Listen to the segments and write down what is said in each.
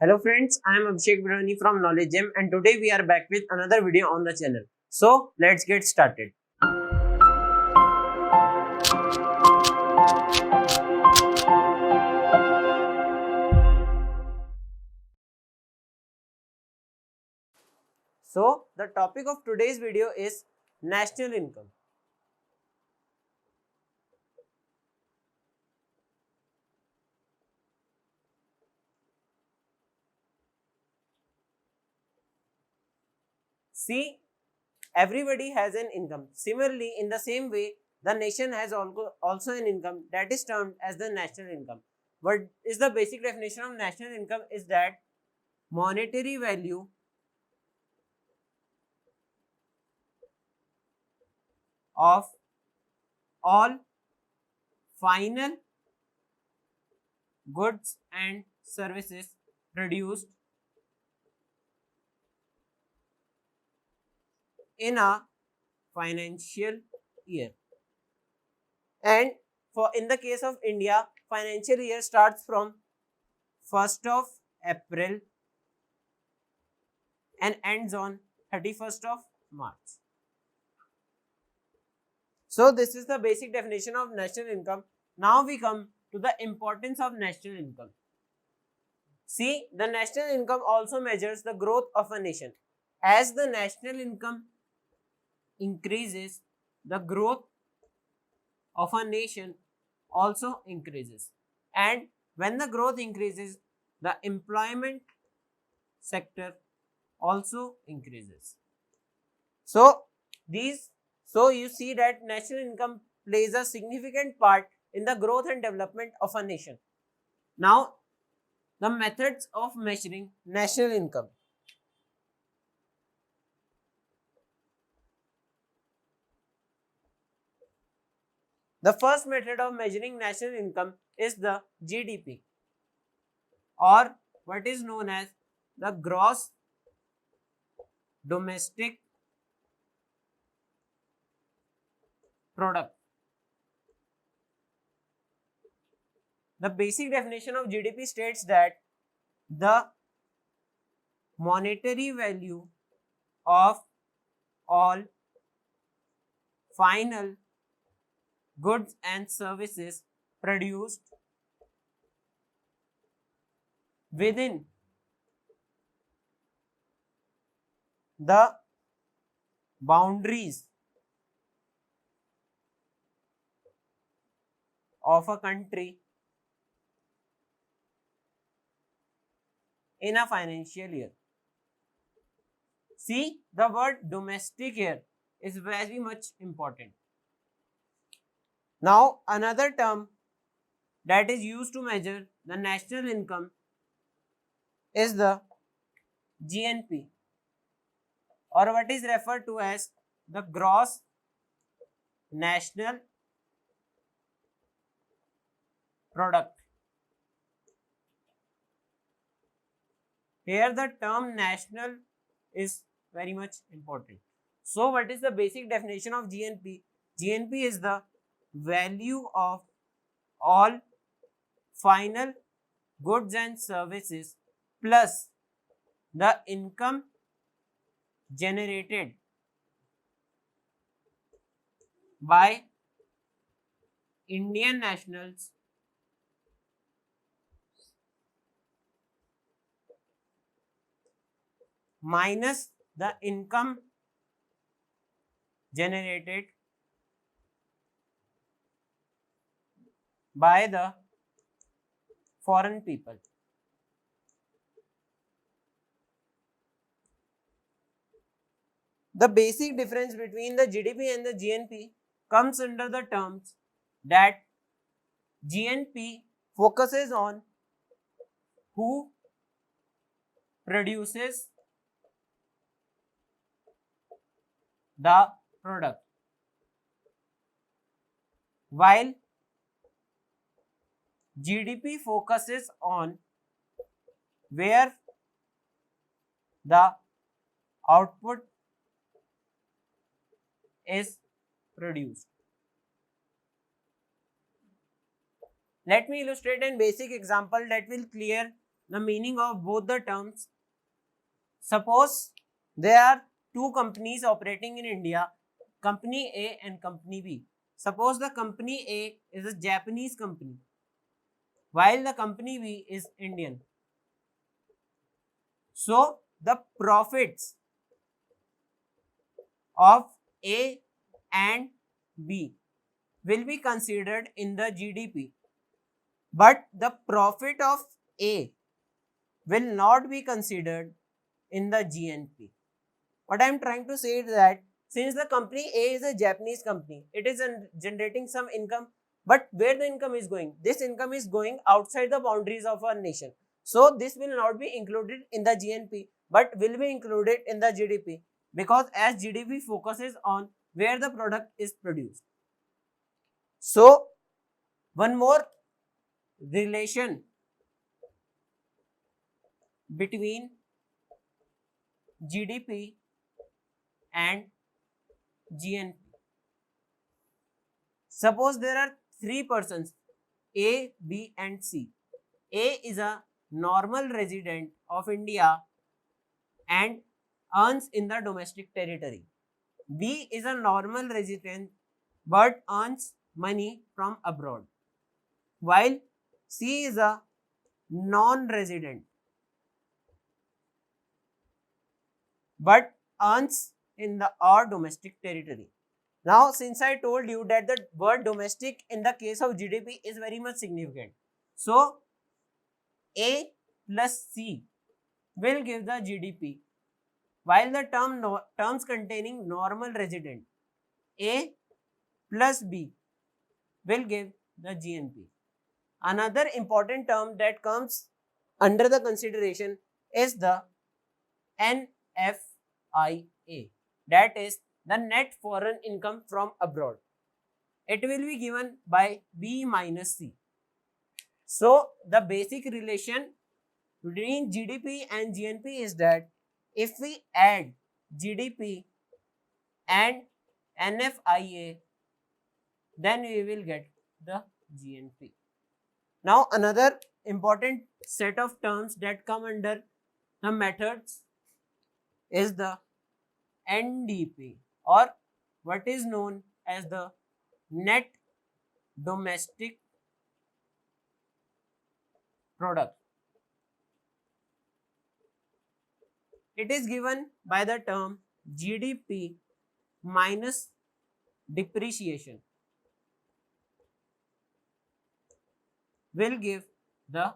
Hello friends, I am Abhishek Brahani from Knowledge Gem and today we are back with another video on the channel. So let's get started. So the topic of today's video is national income. See, everybody has an income. Similarly, in the same way, the nation has also an income that is termed as the national income. What is the basic definition of national income is that monetary value of all final goods and services produced in a financial year. And for in the case of India, financial year starts from 1st of April and ends on 31st of March. So this is the basic definition of national income. Now we come to the importance of national income. See, the national income also measures the growth of a nation. As the national income increases, the growth of a nation also increases. And when the growth increases, the employment sector also increases. So you see that national income plays a significant part in the growth and development of a nation. Now, the methods of measuring national income. The first method of measuring national income is the GDP, or what is known as the gross domestic product. The basic definition of GDP states that the monetary value of all final goods and services produced within the boundaries of a country in a financial year. See, the word domestic here is very much important. Now, another term that is used to measure the national income is the GNP, or what is referred to as the gross national product. Here the term national is very much important. So what is the basic definition of GNP? GNP is the value of all final goods and services plus the income generated by Indian nationals minus the income generated by the foreign people. The basic difference between the GDP and the GNP comes under the terms that GNP focuses on who produces the product, while GDP focuses on where the output is produced. Let me illustrate a basic example that will clear the meaning of both the terms. Suppose there are two companies operating in India, company A and company B. Suppose the company A is a Japanese company while the company B is Indian. So the profits of A and B will be considered in the GDP, but the profit of A will not be considered in the GNP. What I am trying to say is that since the company A is a Japanese company, it is generating some income, but where the income is going? This income is going outside the boundaries of our nation. So this will not be included in the GNP, but will be included in the GDP, because as GDP focuses on where the product is produced. So one more relation between GDP and GNP. Suppose there are three persons, A, B and C. A is a normal resident of India and earns in the domestic territory. B is a normal resident but earns money from abroad. While C is a non-resident but earns in our domestic territory. Now, since I told you that the word domestic in the case of GDP is very much significant, so A plus C will give the GDP, while the terms containing normal resident A plus B will give the GNP. Another important term that comes under the consideration is the NFIA, that is the net foreign income from abroad. It will be given by B minus C. So the basic relation between GDP and GNP is that if we add GDP and NFIA, then we will get the GNP. Now another important set of terms that come under the methods is the NDP, or what is known as the net domestic product. It is given by the term GDP minus depreciation will give the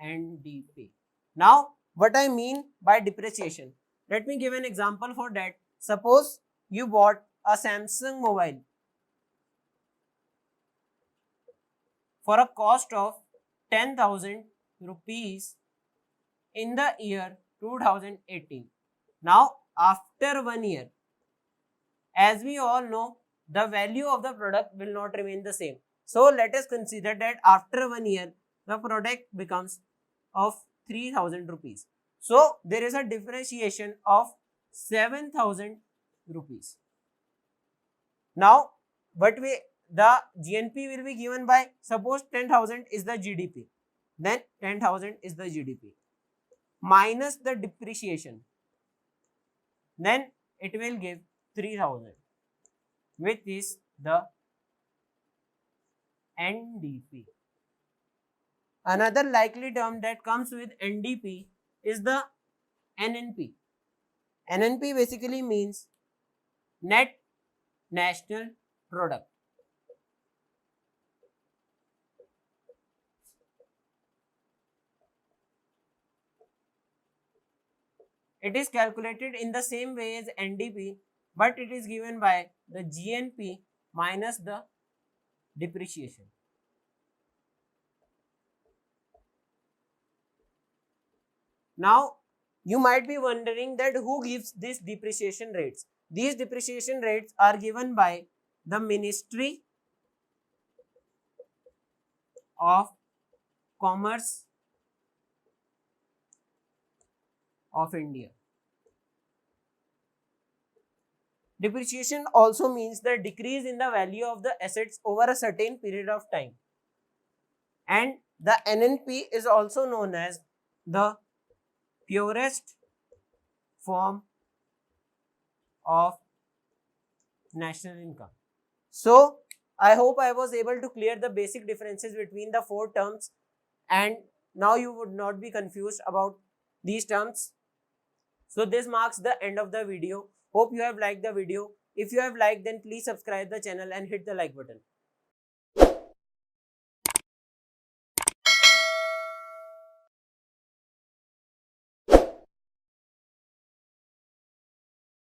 NDP. Now, what I mean by depreciation? Let me give an example for that. Suppose you bought a Samsung mobile for a cost of 10,000 rupees in the year 2018. Now, after 1 year, as we all know, the value of the product will not remain the same. So, let us consider that after 1 year, the product becomes of 3,000 rupees. So, there is a depreciation of 7,000 rupees. Now, the GNP will be given by, suppose 10,000 is the GDP, then 10,000 is the GDP minus the depreciation, then it will give 3,000, which is the NDP. Another likely term that comes with NDP is the NNP. NNP basically means net national product. It is calculated in the same way as NDP, but it is given by the GNP minus the depreciation. Now, you might be wondering that who gives these depreciation rates? These depreciation rates are given by the Ministry of Commerce of India. Depreciation also means the decrease in the value of the assets over a certain period of time. And the NNP is also known as the purest form of national income. So I hope I was able to clear the basic differences between the four terms, and now you would not be confused about these terms. So this marks the end of the video. Hope you have liked the video. If you have liked, then please subscribe the channel and hit the like button.